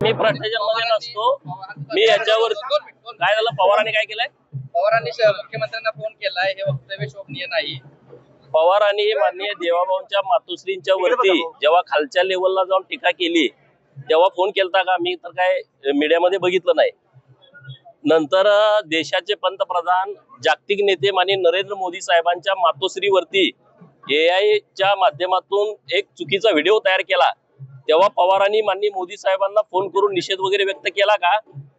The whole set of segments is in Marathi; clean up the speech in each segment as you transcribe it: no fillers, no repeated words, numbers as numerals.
मी भ्रष्टाचारामध्ये नसतो। मी याच्यावर काय झालं, पवारांनी काय केलंय? पवारांनी मुख्यमंत्र्यांना फोन केलाय, हे वक्तव्य शोभनीय नाही। पवारांनी माननीय देवाभाऊंच्या मातोश्रींच्या वरती जेव्हा खालच्या लेवलला जाऊन टीका केली तेव्हा फोन केलता का? मी तर काय मीडियामध्ये बघितलं नाही। नंतर देशाचे पंतप्रधान जागतिक नेते माननीय नरेंद्र मोदी साहेबांच्या मातोश्रीवरती AI च्या माध्यमातून एक चुकीचा व्हिडिओ तयार केला तेव्हा पवारांनी माननीय मोदी साहेबांना फोन करून निषेध वगैरे व्यक्त केला का?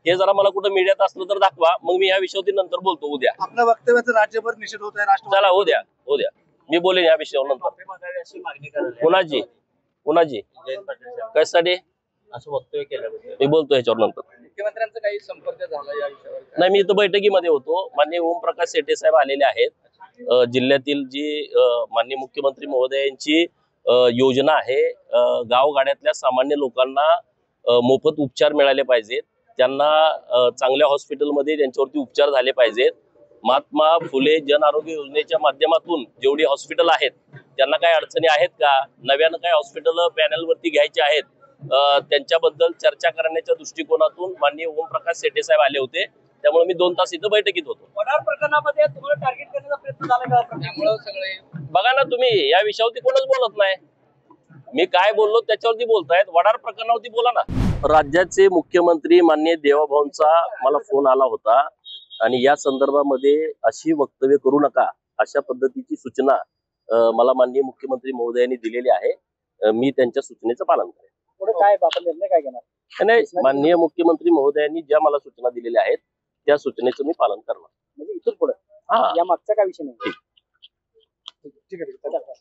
हे जरा मला कुठं मीडियात असलं तर दाखवा, मग मी या विषयावरती नंतर बोलतो। उद्या आपल्या वक्तव्याचा राज्यभर निषेध होत आहे। चला उद्या मी बोलेन या विषयावर नंतर। कुणाची कशासाठी असं वक्तव्य केलं? मी बोलतो याच्यावर नंतर। मुख्यमंत्र्यांचा काही संपर्क झाला या विषयावर? नाही, मी इथं बैठकीमध्ये होतो। माननीय ओमप्रकाश शेटे साहेब आलेले आहेत। जिल्ह्यातील जी माननीय मुख्यमंत्री महोदयांची योजना आहे, गावगाड्यातल्या सामान्य लोकांना मोफत उपचार मिळाले पाहिजेत, त्यांना चांगल्या हॉस्पिटलमध्ये त्यांच्यावरती उपचार झाले पाहिजेत। महात्मा फुले जन आरोग्य योजनेच्या माध्यमातून जेवढी हॉस्पिटल आहेत त्यांना काही अडचणी आहेत का, नव्यानं काही हॉस्पिटल पॅनलवरती घ्यायचे आहेत, त्यांच्याबद्दल चर्चा करण्याच्या दृष्टिकोनातून माननीय ओमप्रकाश शेटे साहेब आले होते। त्यामुळे मी 2 तास इथं बैठकीत होतो। वडार प्रकरणामध्ये तुम्हाला टार्गेट करण्याचा प्रयत्न झाला का? त्यामुळे सगळे बघा ना, तुम्ही या विषयावरती कोणच बोलत नाही। मी काय बोललो त्याच्यावरती बोलतायत, वडार प्रकरणावरती बोला ना। राज्याचे मुख्यमंत्री माननीय देवाभाऊंचा मला फोन आला होता आणि या संदर्भामध्ये अशी वक्तव्य करू नका अशा पद्धतीची सूचना मला माननीय मुख्यमंत्री महोदयांनी दिलेली आहे। मी त्यांच्या सूचनेचं पालन करेन। पुढे काय आपण निर्णय काय घेणार? नाही, माननीय मुख्यमंत्री महोदयांनी ज्या मला सूचना दिलेल्या आहेत त्या सूचनेचं मी पालन करणार। म्हणजे इथून पुढे हा, या मागचा काय विषय नाही? ठीक आहे.